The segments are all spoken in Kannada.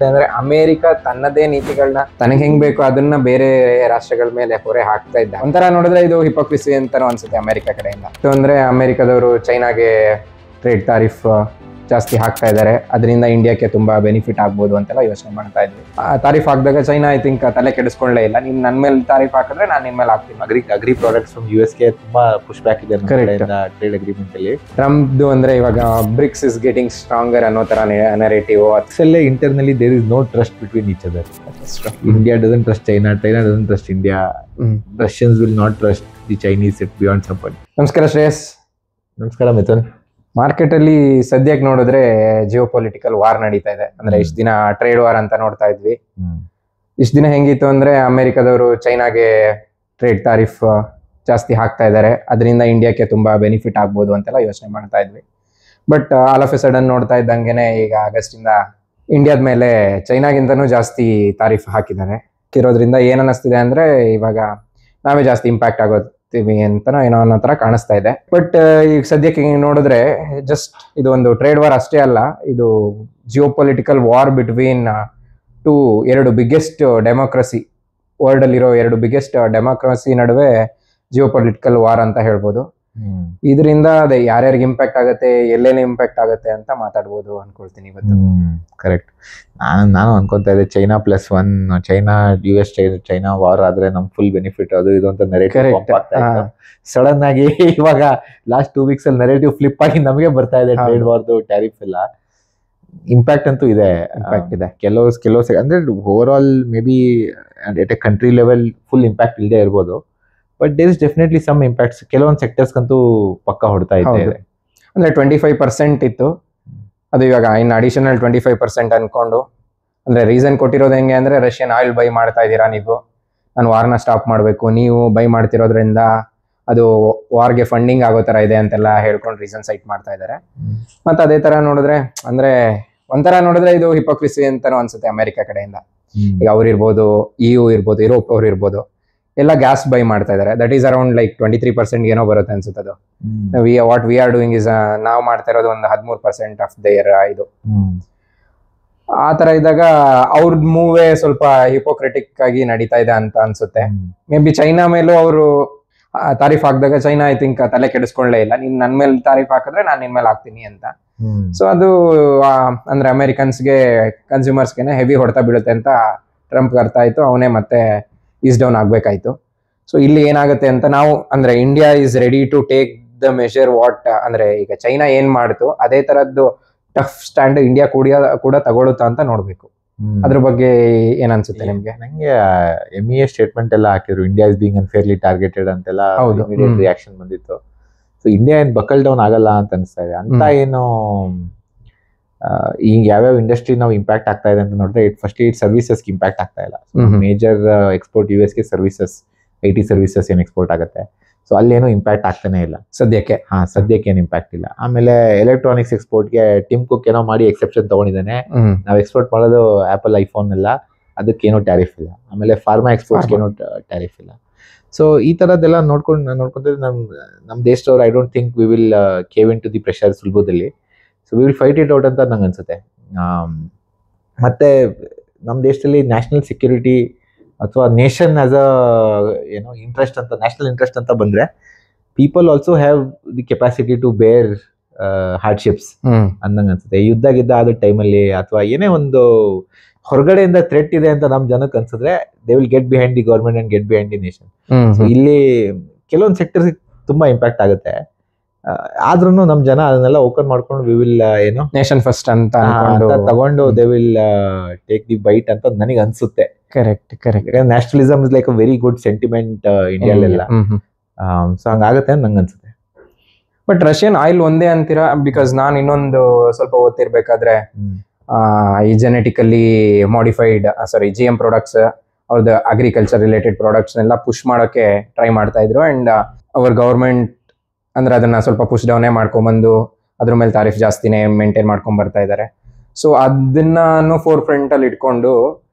ಅಂದ್ರೆ ಅಮೆರಿಕ ತನ್ನದೇ ನೀತಿಗಳನ್ನ ತನಗೆ ಹೆಂಗ್ ಬೇಕು ಅದನ್ನ ಬೇರೆ ರಾಷ್ಟ್ರಗಳ ಮೇಲೆ ಹೊರೆ ಹಾಕ್ತಾ ಇದ್ದ. ಒಂಥರ ನೋಡಿದ್ರೆ ಇದು ಹಿಪೋಕ್ರಿಸಿ ಅಂತಾನು ಅನ್ಸುತ್ತೆ ಅಮೆರಿಕ ಕಡೆಯಿಂದ. ಅಂದ್ರೆ ಅಮೆರಿಕದವರು ಚೈನಾಗೆ ಟ್ರೇಡ್ ತಾರಿಫ್ ಜಾಸ್ತಿ ಹಾಕ್ತಾ ಇದ್ದಾರೆ, ಅದರಿಂದ ಇಂಡಿಯಾಕ್ಕೆ ತುಂಬಾ ಬೆನಿಫಿಟ್ ಆಗ್ಬೋದು ಅಂತೆಲ್ಲ ಯೋಚನೆ ಮಾಡ್ತಾ ಇದ್ವಿ. ತಾರಿಫ್ ಹಾಕಿದಾಗ ಚೈನಾ ಐ ಥಿಂಕ್ ತಲೆ ಕೆಡಿಸ್ಕೊಳ್ಳೇ ಇಲ್ಲ, ನೀನ್ ನನ್ ಮೇಲೆ ತಾರಿಫ್ ಹಾಕಿದ್ರೆ ನಾನು ನಿನ್ ಮೇಲೆ ಹಾಕ್ತೀನಿ. ಅಗ್ರಿ ಪ್ರಾಡಕ್ಟ್ಸ್ ಫ್ರಮ್ US ಗೆ ತುಂಬಾ ಪುಷ್ ಬ್ಯಾಕ್ ಇದೆ ಟ್ರೇಡ್ ಅಗ್ರಿಮೆಂಟ್ ಅಲ್ಲಿ. ಟ್ರಂಪ್ದು ಅಂದ್ರೆ ಇವಾಗ ಬ್ರಿಕ್ಸ್ ಇಸ್ ಗೆಟಿಂಗ್ ಸ್ಟ್ರಾಂಗರ್ ಅನ್ನೋ ತರ ನೆರೇಟಿವ್. ಅಲ್ಲೇ internally there is no trust between each other. India doesn't trust China doesn't trust India. Russians will not trust the Chinese at beyond some point. ನಮಸ್ಕಾರ ಶ್ರೇಯಸ್. ನಮಸ್ಕಾರ ಮಿಥುನ್. ಮಾರ್ಕೆಟ್ ಅಲ್ಲಿ ಸದ್ಯಕ್ಕೆ ನೋಡಿದ್ರೆ ಜಿಯೋ ಪೊಲಿಟಿಕಲ್ ವಾರ್ ನಡೀತಾ ಇದೆ. ಅಂದ್ರೆ ಇಷ್ಟ ದಿನ ಟ್ರೇಡ್ ವಾರ್ ಅಂತ ನೋಡ್ತಾ ಇದ್ವಿ. ಇಷ್ಟ ದಿನ ಹೆಂಗಿತ್ತು ಅಂದ್ರೆ ಅಮೆರಿಕದವರು ಚೈನಾಗೆ ಟ್ರೇಡ್ ತಾರಿಫ್ ಜಾಸ್ತಿ ಹಾಕ್ತಾ ಇದ್ದಾರೆ, ಅದರಿಂದ ಇಂಡಿಯಾಕ್ಕೆ ತುಂಬಾ ಬೆನಿಫಿಟ್ ಆಗ್ಬೋದು ಅಂತೆಲ್ಲ ಯೋಚನೆ ಮಾಡ್ತಾ ಇದ್ವಿ. But all of A sudden ನೋಡ್ತಾ ಇದ್ದಂಗೆನೆ ಈಗ ಆಗಸ್ಟ್ ಇಂದ ಇಂಡಿಯಾದ ಮೇಲೆ ಚೈನಾಗಿಂತನೂ ಜಾಸ್ತಿ ತಾರಿಫ್ ಹಾಕಿದ್ದಾರೆ. ಇರೋದ್ರಿಂದ ಏನ್ ಅನ್ನಿಸ್ತಿದೆ ಅಂದ್ರೆ ಇವಾಗ ನಾವೇ ಜಾಸ್ತಿ ಇಂಪ್ಯಾಕ್ಟ್ ಆಗೋತೀವಿ ಅಂತನೋ ಏನೋ ಅನ್ನೋ ತರ ಕಾಣಿಸ್ತಾ ಇದೆ. ಬಟ್ ಈಗ ಸದ್ಯಕ್ಕೆ ನೋಡಿದ್ರೆ ಜಸ್ಟ್ ಇದು ಒಂದು ಟ್ರೇಡ್ ವಾರ್ ಅಷ್ಟೇ ಅಲ್ಲ, ಇದು ಜಿಯೋ ಪೊಲಿಟಿಕಲ್ ವಾರ್ ಬಿಟ್ವೀನ್ ಎರಡು ಬಿಗ್ಗೆಸ್ಟ್ ಡೆಮೋಕ್ರಸಿ, ವರ್ಲ್ಡ್ ಅಲ್ಲಿರೋ ಎರಡು ಬಿಗ್ಗೆಸ್ಟ್ ಡೆಮೋಕ್ರಸಿ ನಡುವೆ ಜಿಯೋ ಪೊಲಿಟಿಕಲ್ ವಾರ್ ಅಂತ ಹೇಳ್ಬೋದು. ಇದರಿಂದ ಅದೇ ಯಾರ್ಯಾರಿಗೆ ಇಂಪ್ಯಾಕ್ಟ್ ಆಗುತ್ತೆ, ಎಲ್ಲೇನೇ ಇಂಪ್ಯಾಕ್ಟ್ ಆಗುತ್ತೆ ಅಂತ ಮಾತಾಡ್ಬೋದು ಅನ್ಕೊಳ್ತೀನಿ ಇವತ್ತು. ಕರೆಕ್ಟ್. ನಾನು ಅನ್ಕೊಂತಾ ಇದ್ದೆ ಚೈನಾ+1, ಚೈನಾ ವಾರ್ ಆದ್ರೆ ನಮ್ ಫುಲ್ ಬೆನಿಫಿಟ್ ಅದು ಇದು ಅಂತ ನೆರೇಟಿವ್. ಸಡನ್ ಆಗಿ ಇವಾಗ ಲಾಸ್ಟ್ 2 weeks ಅಲ್ಲಿ ನೆರೇಟಿವ್ ಫ್ಲಿಪ್ ಆಗಿ ನಮಗೆ ಬರ್ತಾ ಇದೆ. ಟ್ರೇಡ್ ವಾರ್ದು ಟ್ಯಾರಿಫ್ ಎಲ್ಲ ಇಂಪ್ಯಾಕ್ಟ್ ಅಂತೂ ಇದೆ. ಕೆಲವು ಅಂದ್ರೆ over all may be at a country level full impact ಇಲ್ಲದೆ ಇರ್ಬೋದು, but there is definitely some impacts. ಕೆಲವೊಂದು ಸೆಕ್ಟರ್ಸ್ಗಂತೂ ಪಕ್ಕ ಹೊಡ್ತಾ ಇದೆ. ಅಂದ್ರೆ 25% ಇತ್ತು, ಅದು ಇವಾಗ ಇನ್ನು ಅಡಿಷನಲ್ 25% ಅನ್ಕೊಂಡು. ಅಂದ್ರೆ ರೀಸನ್ ಕೊಟ್ಟಿರೋದು ಹೆಂಗೆ ಅಂದ್ರೆ ರಷ್ಯನ್ ಆಯಿಲ್ ಬೈ ಮಾಡ್ತಾ ಇದ್ದೀರಾ ನೀವು, ನಾನು ವಾರ್ನ ಸ್ಟಾಪ್ ಮಾಡಬೇಕು, ನೀವು ಬೈ ಮಾಡ್ತಿರೋದ್ರಿಂದ ಅದು ವಾರ್ಗೆ ಫಂಡಿಂಗ್ ಆಗೋ ತರ ಇದೆ ಅಂತೆಲ್ಲ ಹೇಳ್ಕೊಂಡು ರೀಸನ್ ಸೈಟ್ ಮಾಡ್ತಾ ಇದ್ದಾರೆ. ಮತ್ತೆ ಅದೇ ತರ ನೋಡಿದ್ರೆ ಅಂದ್ರೆ ಒಂಥರ ನೋಡಿದ್ರೆ ಇದು ಹಿಪೋಕ್ರಿಸಿ ಅಂತಾನು ಅನ್ಸುತ್ತೆ ಅಮೆರಿಕ ಕಡೆಯಿಂದ. ಈಗ ಅವ್ರು ಇರ್ಬೋದು, EU ಇರ್ಬೋದು, ಯುರೋಪ್ ಅವ್ರು ಇರ್ಬೋದು, ಎಲ್ಲ ಗ್ಯಾಸ್ ಬೈ ಮಾಡ್ತಾ ಇದಾರೆ. ದಟ್ ಈಸ್ ಅರೌಂಡ್ ಲೈಕ್ 23% ಏನೋ ಬರುತ್ತೆ ಅನ್ಸುತ್ತೆ. ಅದು what we are doing is ನಾವು ಮಾಡ್ತಾ ಇರೋದು ಒಂದು 13% ಆಫ್ ದೇರ್ ಇದು. ಆ ತರ ಇದ್ದಾಗ ಅವ್ರದ್ ಮೂವೇ ಸ್ವಲ್ಪ ಹಿಪೋಕ್ರೆಟಿಕ್ ಆಗಿ ನಡೀತಾ ಇದೆ ಅಂತ ಅನ್ಸುತ್ತೆ. ಮೇ ಬಿ ಚೈನಾ ಮೇಲೂ ಅವರು ತಾರಿಫ್ ಹಾಕಿದಾಗ ಚೈನಾ ಐ ಥಿಂಕ್ ತಲೆ ಕೆಡಿಸ್ಕೊಳ್ಳೇ ಇಲ್ಲ, ನೀನ್ ನನ್ ಮೇಲೆ ತಾರಿಫ್ ಹಾಕಿದ್ರೆ ನಾನು ನಿನ್ ಮೇಲೆ ಹಾಕ್ತೀನಿ ಅಂತ. ಸೊ ಅದು ಅಂದ್ರೆ ಅಮೆರಿಕನ್ಸ್ಗೆ, ಕನ್ಸ್ಯೂಮರ್ಸ್ಗೆನೆ ಹೆವಿ ಹೊಡೆತ ಬೀಳುತ್ತೆ ಅಂತ ಟ್ರಂಪ್ ಅರ್ಥ ಆಯ್ತು. ಅವನೇ ಮತ್ತೆ ಈಸ್ ಡೌನ್ ಆಗ್ಬೇಕಾಯ್ತು. ಸೊ ಇಲ್ಲಿ ಏನಾಗುತ್ತೆ ಅಂತ ನಾವು ಅಂದ್ರೆ India is ready to take the measure what, ಅಂದ್ರೆ ಈಗ ಚೈನಾ ಏನ್ ಮಾಡ್ತು ಅದೇ ತರದ್ದು ಟಫ್ ಸ್ಟ್ಯಾಂಡ್ ಇಂಡಿಯಾ ಕೂಡ ತಗೊಳುತ್ತಾ ಅಂತ ನೋಡ್ಬೇಕು. ಅದ್ರ ಬಗ್ಗೆ ಏನ್ ಅನ್ಸುತ್ತೆ ನಿಮ್ಗೆ? ನಂಗೆ MEA ಸ್ಟೇಟ್ಮೆಂಟ್ ಎಲ್ಲ ಹಾಕಿದ್ರು, ಇಂಡಿಯಾ ಇಸ್ ಬೀಂಗ್ ಅನ್ಫೇರ್ಲಿ ಟಾರ್ಗೆಟೆಡ್ ಅಂತೆಲ್ಲ ಇಮಿಡಿಯೇಟ್ ರಿಯಾಕ್ಷನ್ ಬಂದಿತ್ತು. ಸೊ ಇಂಡಿಯಾ ಏನ್ ಬಕಲ್ ಡೌನ್ ಆಗಲ್ಲ ಅಂತ ಅನಿಸ್ತಾ ಇದೆ. ಅಂತ ಏನು ಈಗ ಯಾವ್ಯಾವ ಇಂಡಸ್ಟ್ರಿ ನಾವು ಇಂಪ್ಯಾಕ್ಟ್ ಆಗ್ತಾ ಇದೆ ಅಂತ ನೋಡಿದ್ರೆ ಫಸ್ಟ್ ಸರ್ವಿಸಸ್ಗೆ ಇಂಪ್ಯಾಕ್ಟ್ ಆಗ್ತಾ ಇಲ್ಲ. ಮೇಜರ್ ಎಕ್ಸ್ಪೋರ್ಟ್ US ಗೆ ಸರ್ವಿಸಸ್, IT ಸರ್ವಿಸಸ್ ಏನ್ ಎಕ್ಸ್ಪೋರ್ಟ್ ಆಗುತ್ತೆ. ಸೊ ಅಲ್ಲೇನು ಇಂಪ್ಯಾಕ್ಟ್ ಆಗ್ತಾನೆ ಇಲ್ಲ ಸದ್ಯಕ್ಕೆ. ಸದ್ಯಕ್ಕೆ ಏನು ಇಂಪ್ಯಾಕ್ಟ್ ಇಲ್ಲ. ಆಮೇಲೆ ಎಲೆಕ್ಟ್ರಾನಿಕ್ಸ್ ಎಕ್ಸ್ಪೋರ್ಟ್ಗೆ ಟಿಮ್ ಕುಕ್ ಏನೋ ಮಾಡಿ ಎಕ್ಸೆಪ್ಷನ್ ತಗೊಂಡಿದ್ದಾನೆ. ನಾವು ಎಕ್ಸ್ಪೋರ್ಟ್ ಮಾಡೋದು ಆಪಲ್ ಐಫೋನ್ ಎಲ್ಲ, ಅದಕ್ಕೇನೋ ಟ್ಯಾರಿಫ್ ಇಲ್ಲ. ಆಮೇಲೆ ಫಾರ್ಮಾ ಎಕ್ಸ್ಪೋರ್ಟ್ಗೆ ಏನೋ ಟ್ಯಾರಿಫ್ ಇಲ್ಲ. ಸೊ ಈ ತರದ್ದೆಲ್ಲ ನೋಡ್ಕೊಂಡ್ರೆ ನಮ್ ದೇಶದವ್ರು I don't think we will cave in to the pressure ಸುಲಭದಲ್ಲಿ. So we will fight it out ಅಂತ ನಂಗೆ ಅನ್ಸುತ್ತೆ. ಮತ್ತೆ ನಮ್ಮ ದೇಶದಲ್ಲಿ ನ್ಯಾಷನಲ್ ಸೆಕ್ಯೂರಿಟಿ ಅಥವಾ ನೇಷನ್ ಆಸ್ ಅ ಇಂಟ್ರೆಸ್ಟ್ ಅಂತ, ನ್ಯಾಷನಲ್ ಇಂಟ್ರೆಸ್ಟ್ ಅಂತ ಬಂದ್ರೆ people also have the capacity to bear hardships ಅಂದಂಗೆ ಅನ್ಸುತ್ತೆ. ಯುದ್ಧ ಆದ ಟೈಮಲ್ಲಿ ಅಥವಾ ಏನೇ ಒಂದು ಹೊರಗಡೆಯಿಂದ ಥ್ರೆಟ್ ಇದೆ ಅಂತ ನಮ್ ಜನಕ್ಕೆ ಅನ್ಸಿದ್ರೆ they will get behind the government and get behind the nation. ಇಲ್ಲಿ ಕೆಲವೊಂದು ಸೆಕ್ಟರ್ಸ್ ತುಂಬಾ ಇಂಪ್ಯಾಕ್ಟ್ ಆಗುತ್ತೆ, ಆದ್ರೂ ನಮ್ ಜನ ಅದನ್ನೆಲ್ಲ ಓಪನ್ ಮಾಡ್ಕೊಂಡು ವಿ ವಿಲ್ ನೇಷನ್ ಫಸ್ಟ್ ಅಂತ ತಗೊಂಡು they will take the bite ಅಂತ ನನಗೆ ಅನ್ಸುತ್ತೆ. Correct. Nationalism is like a very good sentiment ಇಂಡಿಯಾಲೆಲ್ಲ. ಸೊ ಹಂಗಾಗತ್ತೆ ಅಂತ ನಂಗೆ ಅನ್ಸುತ್ತೆ. ಬಟ್ ರಷ್ಯನ್ ಆಯಿಲ್ ಒಂದೇ ಅಂತೀರಾ? ಬಿಕಾಸ್ ನಾನು ಇನ್ನೊಂದು ಸ್ವಲ್ಪ ಓದ್ತಿರ್ಬೇಕಾದ್ರೆ ಈ ಜೆನೆಟಿಕಲಿ ಮಾಡಿಫೈಡ್ GM ಪ್ರಾಡಕ್ಟ್ಸ್, ಅವ್ರದ್ದು ಅಗ್ರಿಕಲ್ಚರ್ ರಿಲೇಟೆಡ್ ಪ್ರಾಡಕ್ಟ್ಸ್ ಎಲ್ಲ ಪುಷ್ ಮಾಡೋಕೆ ಟ್ರೈ ಮಾಡ್ತಾ ಇದ್ರು. ಅಂಡ್ ಅವರ್ ಗವರ್ಮೆಂಟ್ ಅಂದ್ರೆ ಅದನ್ನ ಸ್ವಲ್ಪ ಪುಷ್ ಡೌನೇ ಮಾಡ್ಕೊಂಡ್ಬಂದು ಅದ್ರ ಮೇಲೆ ತಾರಿಫ್ ಜಾಸ್ತಿನೇ ಮೇಂಟೈನ್ ಮಾಡ್ಕೊಂಡ್ ಬರ್ತಾ ಇದ್ದಾರೆ. ಸೊ ಅದನ್ನ ಫೋರ್ ಫ್ರಂಟ್ ಅಲ್ಲಿ ಇಟ್ಕೊಂಡು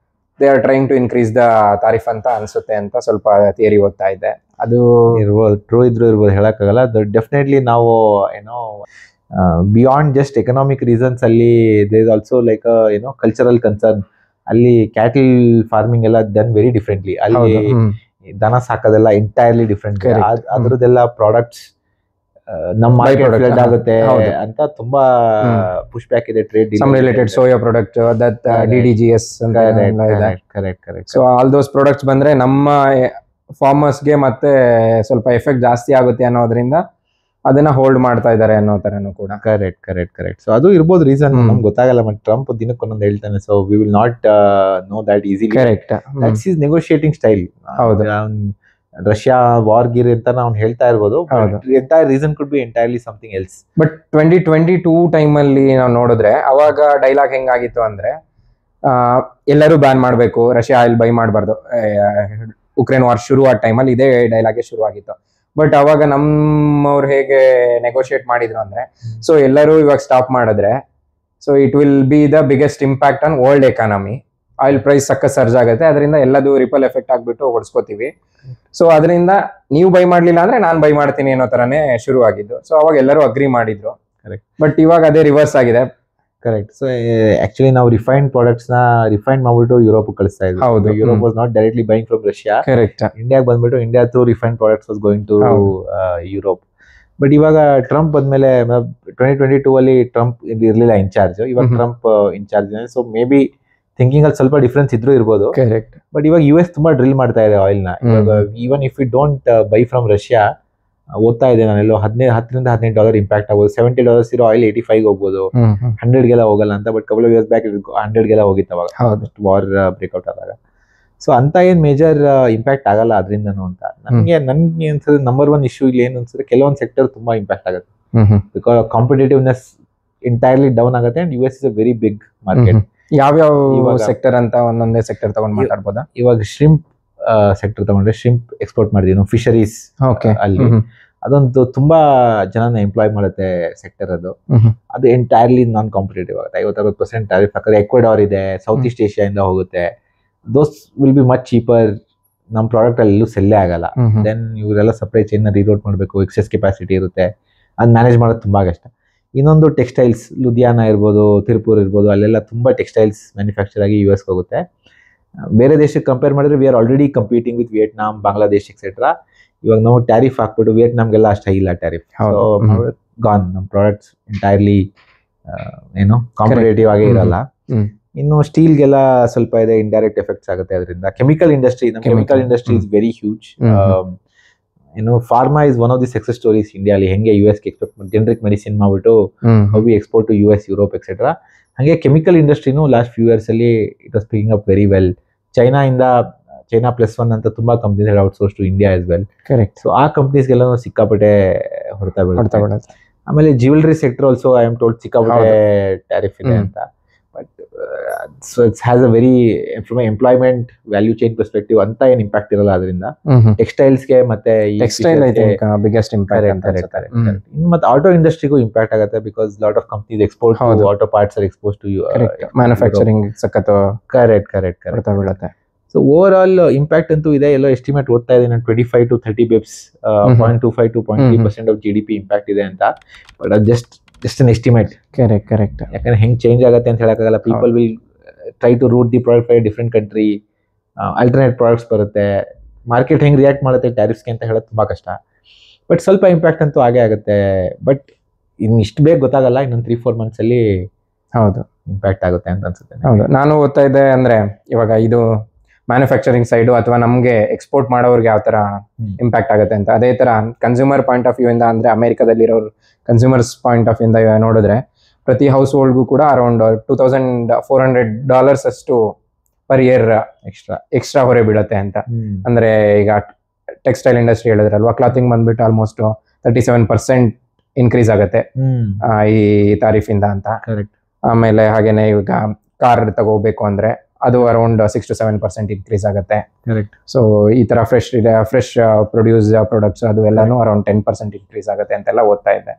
they are trying to increase the tariff ಅಂತ ಅನ್ಸುತ್ತೆ ಅಂತ ಸ್ವಲ್ಪ ಥಿಯರಿ ಓದ್ತಾ ಇದ್ದೆ. ಅದು ಇರ್ಬೋದು, ಟ್ರೂ ಇರ್ಬೋದು, ಹೇಳಕ್ಕಾಗಲ್ಲ. ಡೆಫಿನೆಟ್ಲಿ ನಾವು ಬಿಯಾಂಡ್ ಜಸ್ಟ್ ಎಕನಾಮಿಕ್ ರೀಸನ್ಸ್ ಅಲ್ಲಿ there is also like cultural concern. ಅಲ್ಲಿ ಕ್ಯಾಟಲ್ ಫಾರ್ಮಿಂಗ್ ಎಲ್ಲ ಡನ್ ವೆರಿ ಡಿಫ್ರೆಂಟ್ಲಿ. ಅಲ್ಲಿ ದನ ಸಾಕೋದೆಲ್ಲ ಎಂಟೈರ್ಲಿ ಡಿಫ್ರೆಂಟ್. ಅದ್ರದ್ದೆಲ್ಲ ಪ್ರಾಡಕ್ಟ್ಸ್ ನಮ್ಮ ಮಾರ್ಕೆಟ್ ಆಗುತ್ತೆ ಅಂತ ತುಂಬಾ ಪುಷ್ ಬ್ಯಾಕ್ ಇದೆ. Trade related soya product that DDGS ಅಂತ correct. So all those products ಬಂದ್ರೆ ನಮ್ಮ ಫಾರ್ಮರ್ಸ್ಗೆ ಮತ್ತೆ ಸ್ವಲ್ಪ ಎಫೆಕ್ಟ್ ಜಾಸ್ತಿ ಆಗುತ್ತೆ ಅನ್ನೋದ್ರಿಂದ ಅದನ್ನ ಹೋಲ್ಡ್ ಮಾಡ್ತಾ ಇದ್ದಾರೆ ಅನ್ನೋ ತರನು ಕೂಡ. ಕರೆಕ್ಟ್. ಸೊ ಅದು ಇರ್ಬೋದು ರೀಸನ್, ನಮ್ಗೆ ಗೊತ್ತಾಗಲ್ಲ. ಮತ್ತೆ ಟ್ರಂಪ್ ದಿನಕ್ಕೊಂದೊಂದು ಹೇಳ್ತಾನೆ, so we will not know that easily. Correct, that's his negotiating style. ಹೌದು, ರಷ್ಯಾ ವಾರ್ ಗಿರ್ ಅಂತ ಅವ್ನು ಹೇಳ್ತಾ ಇರ್ಬೋದು. Entire reason could be entirely something else. But 2022 ಟೈಮಲ್ಲಿ ನಾವು ನೋಡಿದ್ರೆ ಅವಾಗ ಡೈಲಾಗ್ ಹೆಂಗಾಗಿತ್ತು ಅಂದ್ರೆ ಎಲ್ಲರೂ ಬ್ಯಾನ್ ಮಾಡಬೇಕು, ರಷ್ಯಾ ಆಯಿಲ್ ಬೈ ಮಾಡಬಾರ್ದು. ಉಕ್ರೇನ್ ವಾರ್ ಶುರು ಆದ ಟೈಮಲ್ಲಿ ಇದೇ ಡೈಲಾಗೆ ಶುರು ಆಗಿತ್ತು. ಬಟ್ ಅವಾಗ ನಮ್ಮವ್ರು ಹೇಗೆ ನೆಗೋಷಿಯೇಟ್ ಮಾಡಿದ್ರು ಅಂದ್ರೆ, ಸೊ ಎಲ್ಲರೂ ಇವಾಗ ಸ್ಟಾಪ್ ಮಾಡಿದ್ರೆ so it will be the biggest impact on world economy. Oil price ಸಕ್ಕ ಸರ್ಜ್ ಆಗುತ್ತೆ, ಅದರಿಂದ ಎಲ್ಲದೂ ರಿಪಲ್ ಎಫೆಕ್ಟ್ ಆಗ್ಬಿಟ್ಟು ಓಡಿಸ್ಕೋತೀವಿ. ಸೊ ಅದರಿಂದ ನೀವು ಬೈ ಮಾಡ್ಲಿಲ್ಲ ಅಂದ್ರೆ ನಾನು ಬೈ ಮಾಡ್ತೀನಿ ಅನ್ನೋ ತರನೇ ಶುರು ಆಗಿದ್ದು. ಸೊ ಅವಾಗ ಎಲ್ಲರೂ ಅಗ್ರಿ ಮಾಡಿದ್ರು. ಕರೆಕ್ಟ್. ಬಟ್ ಇವಾಗ ಅದೇ ರಿವರ್ಸ್ ಆಗಿದೆ. ಕರೆಕ್ಟ್. ಸೊ ಆಕ್ಚುಲಿ ನಾವು ರಿಫೈನ್ಡ್ ಪ್ರಾಡಕ್ಟ್ಸ್ ನ ರಿಫೈನ್ ಮಾಡ್ಬಿಟ್ಟು ಯುರೋಪ್ ಕಳಿಸ್ತಾ ಇದ್ವಿ. ಹೌದು, Europe was not directly buying from Russia. Correct. ಇಂಡಿಯಾಗೆ ಬಂದ್ಬಿಟ್ಟು India through refined products was going to Europe. But ಇವಾಗ ಟ್ರಂಪ್ ಬಂದ್ಮೇಲೆ 2022 ಅಲ್ಲಿ ಟ್ರಂಪ್ ಇರ್ಲಿಲ್ಲ ಇನ್ಚಾರ್ಜ್, ಇವಾಗ Trump in charge. So maybe thinking ಅಲ್ಲಿ ಸ್ವಲ್ಪ ಡಿಫ್ರೆನ್ಸ್ ಇದ್ರೂ ಇರ್ಬೋದು. ಕರೆಕ್ಟ್. ಬಟ್ ಇವಾಗ US ತುಂಬಾ ಡ್ರಿಲ್ ಮಾಡ್ತಾ ಇದೆ ಆಯಿಲ್ ನ. ಇವಾಗ even if you don't by from Russia, ಓದ್ತಾ ಇದೆ ನಾನೆಲ್ಲೋ $10 to $15 ಇಂಪ್ಯಾಕ್ಟ್ ಆಗ್ಬೋದು. $70 ಇರೋ ಆಯಿಲ್ 85 ಹೋಗ್ಬೋದು, 100ಗೆಲ್ಲ ಹೋಗಲ್ಲ ಅಂತ. ಬಟ್ ಕಬಲ್ ಇಯರ್ಸ್ ಬ್ಯಾಕ್ 100ಗೆಲ್ಲ ಹೋಗಿತ್ತು ಅವಾಗ ವಾರ್ ಬ್ರೇಕ್ಔಟ್ ಆದಾಗ. ಸೊ ಅಂತ ಏನ್ ಮೇಜರ್ ಇಂಪ್ಯಾಕ್ಟ್ ಆಗಲ್ಲ ಅದರಿಂದನು ಅಂತ ನನ್ಗೆ ಅನ್ಸುತ್ತೆ. ನಂಬರ್ 1 ಇಶ್ಯೂ ಇಲ್ಲಿ ಏನು ಅನ್ಸುತ್ತೆ, ಕೆಲವೊಂದು ಸೆಕ್ಟರ್ ತುಂಬಾ ಇಂಪ್ಯಾಕ್ಟ್ ಆಗುತ್ತೆ. ಬಿಕಾಸ್ ಕಾಂಪಿಟೇಟಿವ್ನೆಸ್ ಎಂಟೈರ್ಲಿ ಡೌನ್ ಆಗುತ್ತೆ. And US is a very big market. ಯಾವ ಸೆಕ್ಟರ್ ಅಂತ ಒಂದೊಂದೇ ಸೆಕ್ಟರ್ ತಗೊಂಡ್ ಮಾತಾಡ್ಬೋದಾ? ಇವಾಗ ಶ್ರಿಂಪ್ ಸೆಕ್ಟರ್ ತಗೊಂಡ್ರೆ, ಶ್ರಿಂಪ್ ಎಕ್ಸ್ಪೋರ್ಟ್ ಮಾಡಿದೀವಿ ನಾವು, ಫಿಶರೀಸ್ ಅಲ್ಲಿ. ಅದೊಂದು ತುಂಬಾ ಜನನ ಎಂಪ್ಲಾಯ್ ಮಾಡುತ್ತೆ ಸೆಕ್ಟರ್ ಅದು. ಅದು ಎಂಟೈರ್ಲಿ ನಾನ್ ಕಾಂಪಿಟೇಟಿವ್ ಆಗುತ್ತೆ. 50-60% ಟ್ಯಾರಿಫ್ ಹಾಕಿದ್ರೆ ಎಕ್ವೆಡಾರ್ ಇದೆ, ಸೌತ್ ಈಸ್ಟ್ ಏಷ್ಯಾದಿಂದ ಹೋಗುತ್ತೆ. ದೋಸ್ ವಿಲ್ ಬಿ ಮಚ್ ಚೀಪರ್. ನಮ್ಮ ಪ್ರಾಡಕ್ಟ್ ಅಲ್ಲಿ ಎಲ್ಲೂ ಸೆಲ್ಲೇ ಆಗಲ್ಲ. ದೆನ್ ಇವರೆಲ್ಲ ಸಪ್ಲೈ ಚೈನ್ ರೀರೋಟ್ ಮಾಡಬೇಕು, ಎಕ್ಸೆಸ್ ಕೆಪಾಸಿಟಿ ಇರುತ್ತೆ, ಅದು ಮ್ಯಾನೇಜ್ ಮಾಡೋದು ತುಂಬಾ ಕಷ್ಟ. ಇನ್ನೊಂದು ಟೆಕ್ಸ್ಟೈಲ್ಸ್, ಲುಧಿಯಾನ ಇರ್ಬೋದು, ತಿರುಪೂರ್ ಇರ್ಬೋದು, ಅಲ್ಲೆಲ್ಲ ತುಂಬಾ ಟೆಕ್ಸ್ಟೈಲ್ಸ್ ಮ್ಯಾನುಫ್ಯಾಕ್ಚರ್ ಆಗಿ US ಹೋಗುತ್ತೆ. ಬೇರೆ ದೇಶಕ್ಕೆ ಕಂಪೇರ್ ಮಾಡಿದ್ರೆ we are already competing with Vietnam, Bangladesh etcetera. ಇವಾಗ ನಾವು ಟ್ಯಾರಿಫ್ ಹಾಕ್ಬಿಟ್ಟು ವಿಯೆಟ್ನಾಂಗೆಲ್ಲ ಅಷ್ಟು ಇಲ್ಲ ಟ್ಯಾರಿಫ್. ಗಾನ್. ನಮ್ಮ ಪ್ರಾಡಕ್ಟ್ಸ್ ಎಂಟೈರ್ಲಿ ಏನು ಕಾಂಪಿಟೇಟಿವ್ ಆಗೇ ಇರಲ್ಲ. ಇನ್ನು ಸ್ಟೀಲ್ಗೆಲ್ಲ ಸ್ವಲ್ಪ ಇದೆ, ಇಂಡೈರೆಕ್ಟ್ ಎಫೆಕ್ಟ್ಸ್ ಆಗುತ್ತೆ ಅದರಿಂದ. Chemical industry is very huge. ಏನು pharma is one of the success stories ಇಂಡಿಯಾಲಿ. ಹೆಂಗೆ US ಎಕ್ಸ್ಪೋರ್ಟ್ ಜನರಿಕ್ ಮೆಡಿಸಿನ್ ಮಾಡ್ಬಿಟ್ಟು how we export to US, Europe etcetera. ಹಾಗೆ ಕೆಮಿಕಲ್ ಇಂಡಸ್ಟ್ರಿನೂ ಲಾಸ್ಟ್ ಫ್ಯೂ ಇಯರ್ಸ್ ಅಲ್ಲಿ it was picking up very well. China +1 ಅಂತ ತುಂಬಾ companies outsource to India as well. Correct. So ಆ ಕಂಪ್ನೀಸ್ಗೆಲ್ಲ ಸಿಕ್ಕಾಪಟ್ಟೆ ಹೊಡ್ತಾ ಬೀಳುತ್ತೆ. ಆಮೇಲೆ jewellery sector also I am told ಸಿಕ್ಕಾಪಟ್ಟೆ ಟ್ಯಾರಿಫ್ ಇದೆ ಅಂತ. But so it's has a very from employment value chain perspective ಅಂತ ಏನ್ ಇಂಪ್ಯಾಕ್ಟ್ ಇರಲ್ಲ ಅದರಿಂದ. ಟೆಕ್ಸ್ಟೈಲ್ಸ್ಗೆ ಮತ್ತೆ ಬಿಗ್ಗೆಸ್ಟ್ ಇಂಪ್ಯಾಕ್ಟ್. ಇನ್ನು ಮತ್ತೆ ಆಟೋ ಇಂಡಸ್ಟ್ರಿಗೂ ಇಂಪ್ಯಾಕ್ಟ್ ಆಗುತ್ತೆ. Because lot of companies export to auto parts are expose to manufacturing ಸಖತ್. ಕರೆಕ್ಟ್. ಬೀಳುತ್ತೆ. ಸೊ ಓವರ್ ಆಲ್ ಇಂಪ್ಯಾಕ್ಟ್ ಅಂತೂ ಇದೆ. ಎಲ್ಲೋ ಎಸ್ಟಿಮೇಟ್ ಓದ್ತಾ ಇದೆ ನಾನು 25 to 30 bips, 0.25 to 0.3% of GDP impact ಇದೆ ಅಂತ. ಬಟ್ ಅದು ಜಸ್ಟ್ ಅನ್ ಎಸ್ಟಿಮೇಟ್. ಕರೆಕ್ಟ್. ಯಾಕಂದ್ರೆ ಹೆಂಗ್ ಚೇಂಜ್ ಆಗುತ್ತೆ ಅಂತ ಹೇಳಕ್ಕಾಗಲ್ಲ. People will try to route the product by different country. Alternate products ಬರುತ್ತೆ. ಮಾರ್ಕೆಟ್ ಹೆಂಗ್ ರಿಯಾಕ್ಟ್ ಮಾಡುತ್ತೆ ಟ್ಯಾರಿಫ್ಸ್ಗೆ ಅಂತ ಹೇಳೋದು ತುಂಬಾ ಕಷ್ಟ. ಬಟ್ ಸ್ವಲ್ಪ ಇಂಪ್ಯಾಕ್ಟ್ ಅಂತೂ ಆಗೇ ಆಗುತ್ತೆ. ಬಟ್ ಇನ್ನು ಇಷ್ಟು ಬೇಗ ಗೊತ್ತಾಗಲ್ಲ. ಇನ್ನೊಂದು 3-4 months ಅಲ್ಲಿ ಇಂಪ್ಯಾಕ್ಟ್ ಆಗುತ್ತೆ ಅಂತ ಅನ್ಸುತ್ತೆ. ಹೌದು, ನಾನು ಓದ್ತಾ ಇದ್ದೆ ಅಂದ್ರೆ ಇವಾಗ ಇದು ಮ್ಯಾನುಫ್ಯಾಕ್ಚರಿಂಗ್ ಸೈಡು ಅಥವಾ ನಮ್ಗೆ ಎಕ್ಸ್ಪೋರ್ಟ್ ಮಾಡೋರ್ಗೆ ಯಾವ ತರ ಇಂಪ್ಯಾಕ್ಟ್ ಆಗುತ್ತೆ ಅಂತ. ಅದೇ ತರ ಕನ್ಸ್ಯೂಮರ್ ಪಾಯಿಂಟ್ ಆಫ್ ವ್ಯೂ ಇಂದ ಅಂದ್ರೆ ಅಮೆರಿಕದಲ್ಲಿರೋರು ಕನ್ಸ್ಯೂಮರ್ಸ್ ಪಾಯಿಂಟ್ ಆಫ್ ಇಂದ ನೋಡಿದ್ರೆ ಪ್ರತಿ ಹೌಸ್ ಹೋಲ್ಡ್ಗೂ ಕೂಡ ಅರೌಂಡ್ $2,400 ಅಷ್ಟು ಪರ್ ಇಯರ್ ಎಕ್ಸ್ಟ್ರಾ ಹೊರೆ ಬೀಳುತ್ತೆ ಅಂತ. ಅಂದ್ರೆ ಈಗ ಟೆಕ್ಸ್ಟೈಲ್ ಇಂಡಸ್ಟ್ರಿ ಹೇಳಿದ್ರಲ್ವಾ, ಕ್ಲಾತಿಂಗ್ ಬಂದ್ಬಿಟ್ಟು ಆಲ್ಮೋಸ್ಟ್ 37% ಇನ್ಕ್ರೀಸ್ ಆಗುತ್ತೆ ಈ ತಾರೀಫ್ ಇಂದ ಅಂತ. ಆಮೇಲೆ ಹಾಗೇನೆ ಈಗ ಕಾರ್ ತಗೋಬೇಕು ಅಂದ್ರೆ ಅದು ಅರೌಂಡ್ 6 to 7% ಇನ್ಕ್ರೀಸ್ ಆಗುತ್ತೆ. ಸೊ ಈ ತರ ಫ್ರೆಶ್ ಪ್ರೊಡ್ಯೂಸ್ ಪ್ರಾಡಕ್ಟ್ಸ್ ಅದು ಎಲ್ಲಾನು ಅರೌಂಡ್ 10% ಇನ್ಕ್ರೀಸ್ ಆಗುತ್ತೆ ಅಂತೆಲ್ಲ ಓದ್ತಾ ಇದ್ದೆ.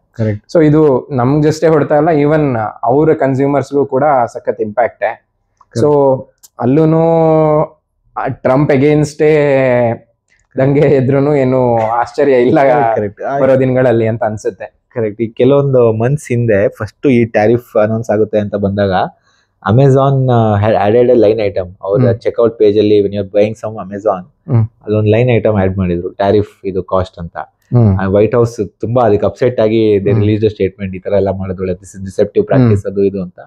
ಸೊ ಇದು ನಮ್ಗೆ ಜಸ್ಟೇ ಹೊಡ್ತಾ ಇಲ್ಲ, ಈವನ್ ಅವ್ರ ಕನ್ಸ್ಯೂಮರ್ಸ್ಗೂ ಕೂಡ ಸಖತ್ ಇಂಪ್ಯಾಕ್ಟ್. ಸೊ ಅಲ್ಲೂ ಟ್ರಂಪ್ ಅಗೇನ್ಸ್ಟೇ ದಂಗೆ ಎದ್ರೂ ಏನು ಆಶ್ಚರ್ಯ ಇಲ್ಲ ಬರೋ ದಿನಗಳಲ್ಲಿ ಅಂತ ಅನ್ಸುತ್ತೆ. ಕರೆಕ್ಟ್. ಈ ಕೆಲವೊಂದು ಮಂತ್ಸ್ ಹಿಂದೆ ಫಸ್ಟ್ ಈ ಟ್ಯಾರಿಫ್ ಅನೌನ್ಸ್ ಆಗುತ್ತೆ ಅಂತ ಬಂದಾಗ Amazon had added a line item ಅವರ ಚೆಕ್ಔಟ್ ಪೇಜ್ ಅಲ್ಲಿ when you're buying some Amazon ಅಲ್ಲೊಂದು ಲೈನ್ ಐಟಮ್ ಆಡ್ ಮಾಡಿದ್ರು ಟ್ಯಾರಿಫ್ ಇದು ಕಾಸ್ಟ್ ಅಂತ. ವೈಟ್ ಹೌಸ್ ತುಂಬಾ ಅದಕ್ಕೆ ಅಪ್ಸೆಟ್ ಆಗಿ ದೇ ರಿಲೀಸ್ ಸ್ಟೇಟ್ಮೆಂಟ್ ಈ ತರ ಎಲ್ಲ ಮಾಡಿದ್ರು ದಿಸ್ ಇಸ್ ಡಿಸೆಪ್ಟಿವ್ ಪ್ರಾಕ್ಟೀಸ್ ಅದು ಇದು ಅಂತ.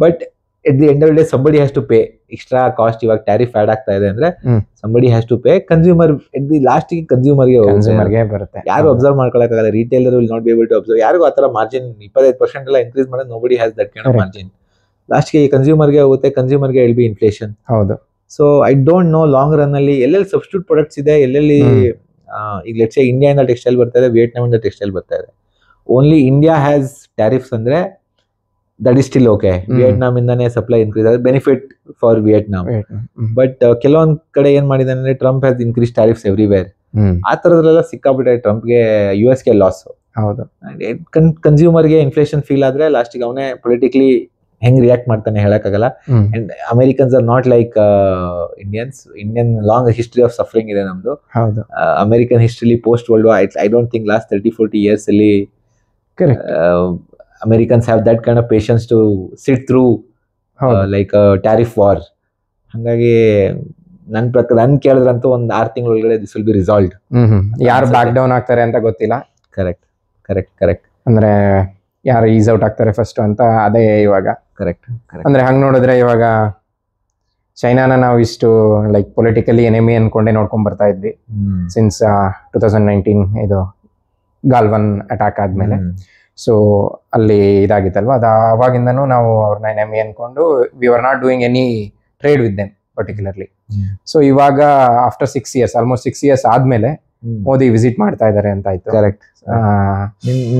But at the end of the day somebody has to pay extra cost. ಇವಾಗ ಟ್ಯಾರಿಫ್ ಆಡ್ ಆಗ್ತಾ ಇದೆ ಅಂದ್ರೆ somebody has to pay. Consumer at the last ಗೆ ಕನ್ಸ್ಯೂಮರ್ಗೆ ಬರುತ್ತೆ. ಯಾರು ಅಬ್ಸರ್ವ್ ಮಾಡ್ಕೊಳಕ್ಕಾಗಲ್ಲ. Retailer will not be able to absorb. ಯಾರಿಗೂ ಆತರ ಮಾರ್ಜಿನ್ 25% ಎಲ್ಲ ಇನ್ಕ್ರೀಸ್ ಮಾಡೋದು nobody has that kind of margin. Last ಗೆ ಕನ್ಸ್ಯೂಮರ್ಗೆ ಹೋಗುತ್ತೆ. ಕನ್ಸ್ಯೂಮರ್ಗೆ ವಿಲ್ ಬಿ ಇನ್ಫ್ಲೇಷನ್. ಹೌದು. So I don't no long run ಅಲ್ಲಿ ಎಲ್ಲೆಲ್ಲಿ ಸಬ್ಸ್ಟಿಟ್ಯೂಟ್ ಪ್ರಾಡಕ್ಟ್ಸ್ ಇದೆ, ಎಲ್ಲೆಲ್ಲಿ ಈಗ ಲೆಟ್ಸ್ ಸೇ ಇಂಡಿಯಾದಿಂದ ಟೆಕ್ಸ್ಟೈಲ್ ಬರ್ತಾ ಇದೆ, ವಿಯೆಟ್ನಾಮ್ ಇಂದ ಟೆಕ್ಸ್ಟೈಲ್ ಬರ್ತಾ ಇದೆ. ಓನ್ಲಿ ಇಂಡಿಯಾ ಹ್ಯಾಸ್ ಟ್ಯಾರಿಫ್ಸ್ ಅಂದ್ರೆ that is still okay. Vietnam ಇಂದಾನೆ ಸಪ್ಲೈ ಇನ್ಕ್ರೀಸ್ ಆದ್ರೆ ಬೆನಿಫಿಟ್ ಫಾರ್ ವಿಯೆಟ್ನಾಮ್. ಬಟ್ ಕೆಲವೊಂದ್ ಕಡೆ ಏನ್ ಮಾಡಿದಾನೆ ಅಂದ್ರೆ Trump has increase tariffs everywhere. ಆ ತರದ್ರೆಲ್ಲ ಸಿಕ್ಕಾಬಿಟ್ಟೆ ಟ್ರಂಪ್ಗೆ US ಗೆ ಲಾಸ್. ಹೌದು. ಕನ್ಸ್ಯೂಮರ್ಗೆ ಇನ್ಫ್ಲೇಷನ್ ಫೀಲ್ ಆದ್ರೆ ಲಾಸ್ಟಿಗೆ ಅವನೇ ಪೊಲಿಟಿಕಲಿ ಹೆಂಗ್ ರಿಯಾಕ್ಟ್ ಮಾಡ್ತಾನೆ ಹೇಳಕ್ಕಾಗಲ್ಲ. And Americans are not like Indians. Indian long history of suffering ಇದೆ ನಮ್ದು. ಅಮೆರಿಕನ್ ಹಿಸ್ಟ್ರಿಲಿ post world war I don't think last 30-40 years ಅಲ್ಲಿ Americans have that kind of patience to sit through like tariff war. ಹಂಗಾಗಿ ನನ್ ಪ್ರಕಾರ ನನ್ ಕೇಳಿದ್ರಂತೂ ಒಂದ್ 6 ತಿಂಗಳ ಒಳಗಡೆ ದಿಸ್ ವಿಲ್ ಬಿ ರಿಸಾಲ್ವ್ಡ್. ಯಾರು ಬ್ಯಾಕ್ ಡೌನ್ ಆಗ್ತಾರೆ ಅಂತ ಗೊತ್ತಿಲ್ಲ. Correct correct correct. ಅಂದ್ರೆ ಯಾರು ಈಸ್ ಔಟ್ ಆಗ್ತಾರೆ ಫಸ್ಟ್ ಅಂತ ಅದೇ ಇವಾಗ. ಕರೆಕ್ಟ್. ಅಂದ್ರೆ ಹಂಗ್ ನೋಡಿದ್ರೆ ಇವಾಗ ಚೈನಾನ ನಾವು ಇಷ್ಟು ಲೈಕ್ ಪೊಲಿಟಿಕಲಿ ಎನಿಮಿ ಅನ್ಕೊಂಡೆ ನೋಡ್ಕೊಂಡ್ ಬರ್ತಾ ಇದ್ವಿ ಸಿನ್ಸ್ 2019 ಇದು ಗಾಲ್ವನ್ ಅಟ್ಯಾಕ್ ಆದ್ಮೇಲೆ. ಸೊ ಅಲ್ಲಿ ಇದಾಗಿತ್ತಲ್ವಾ, ಅದು ಅವಾಗಿಂದನೂ ನಾವು ಅವ್ರನ್ನ ಎನಿಮಿ ಅನ್ಕೊಂಡು we are not doing any trade with them particularly. So ಇವಾಗ ಆಫ್ಟರ್ 6 years ಆಲ್ಮೋಸ್ಟ್ 6 years ಆದ್ಮೇಲೆ ಮೋದಿ ವಿಸಿಟ್ ಮಾಡ್ತಾ ಇದ್ದಾರೆ ಅಂತ ಆಯ್ತು. ಕರೆಕ್ಟ್.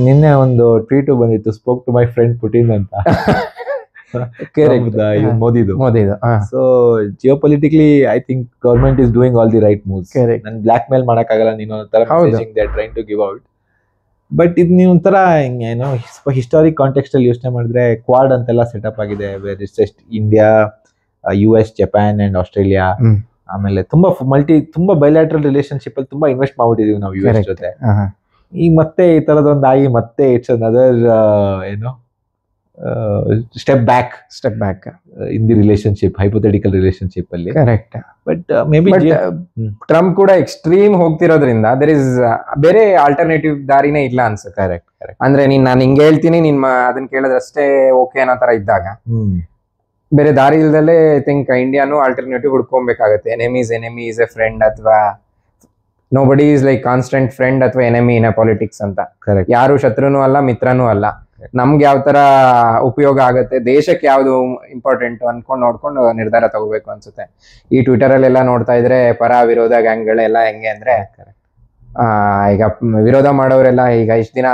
ನಿನ್ನೆ ಒಂದು ಟ್ವೀಟ್ ಬಂದಿತ್ತು, spoke to my friend Putin ಅಂತ. ಮೋದಿದು. So geopolitically I think government is doing all the right moves. ನನ್ ಬ್ಲಾಕ್ ಮೇಲ್ ಮಾಡಕ್ಕಾಗಲ್ಲ, ನೀನು ತರ they are trying to give out. But ಇದು ನೀವು ಒಂಥರ ಏನೋ ಹಿಸ್ಟಾರಿಕ್ ಕಾಂಟೆಕ್ಸ್ಟ್ ಅಲ್ಲಿ ಯೋಚನೆ ಮಾಡಿದ್ರೆ ಕ್ವಾಡ್ ಅಂತೆಲ್ಲ ಸೆಟಪ್ ಆಗಿದೆ. India, US, Japan and Australia. ಆಮೇಲೆ ತುಂಬಾ ಬೈಲ್ಯಾಟ್ರಲ್ ರಿಲೇಶನ್ಶಿಪ್ ಅಲ್ಲಿ ತುಂಬಾ ಇನ್ವೆಸ್ಟ್ ಮಾಡ್ಬಿಟ್ಟಿದೀವಿ ನಾವು US ಜೊತೆ. ಈಗ ಮತ್ತೆ ಈ ತರದೊಂದು ಆಗಿ ಮತ್ತೆ ಇಟ್ಸ್ ಅನದರ್ ಏನೋ step back in the relationship, hypothetical relationship ಅಲ್ಲಿ. Correct. But maybe Trump ಕೂಡ ಎಕ್ಸ್ಟ್ರೀಮ್ ಹೋಗ್ತಿರೋದ್ರಿಂದ ದೇರ್ ಇಸ್ ಬೇರೆ ಆಲ್ಟರ್ನೇಟಿವ್ ದಾರಿನೇ ಇಲ್ಲ ಅನ್ಸುತ್ತೆ. Correct correct. ಅಂದ್ರೆ ನಾನು ಹಿಂಗೆ ಹೇಳ್ತೀನಿ, ಅದನ್ನ ಕೇಳಿದ್ರಷ್ಟೇ ಓಕೆ ಅನ್ನೋ ತರ ಇದ್ದಾಗ ಬೇರೆ ದಾರಿ ಇಲ್ದಲ್ಲೇ ಐ ಥಿಂಕ್ ಇಂಡಿಯಾನು ಆಲ್ಟರ್ನೇಟಿವ್ ಹುಡ್ಕೊಬೇಕಾಗತ್ತೆ. ಎನಿಮಿ ಇಸ್ ಎ ಫ್ರೆಂಡ್ ಅಥವಾ nobody is like constant friend ಅಥವಾ ಎನಿಮಿ ಇನ್ ಪಾಲಿಟಿಕ್ಸ್ ಅಂತ. ಕರೆಕ್ಟ್. ಯಾರು ಶತ್ರುನೂ ಅಲ್ಲ, ಮಿತ್ರನೂ ಅಲ್ಲ. ನಮ್ಗೆ ಯಾವ ತರ ಉಪಯೋಗ ಆಗುತ್ತೆ, ದೇಶಕ್ಕೆ ಯಾವ್ದು ಇಂಪಾರ್ಟೆಂಟ್ ಅನ್ಕೊಂಡು ನೋಡ್ಕೊಂಡು ನಿರ್ಧಾರ ತಗೋಬೇಕು ಅನ್ಸುತ್ತೆ. ಈ ಟ್ವಿಟರ್ ಅಲ್ಲೆಲ್ಲ ನೋಡ್ತಾ ಇದ್ರೆ ಪರ ವಿರೋಧ ಗ್ಯಾಂಗ್ಗಳೆಲ್ಲ ಹೆಂಗೆ ಅಂದ್ರೆ ಈಗ ವಿರೋಧ ಮಾಡೋರೆಲ್ಲ ಈಗ ಇಷ್ಟ ದಿನ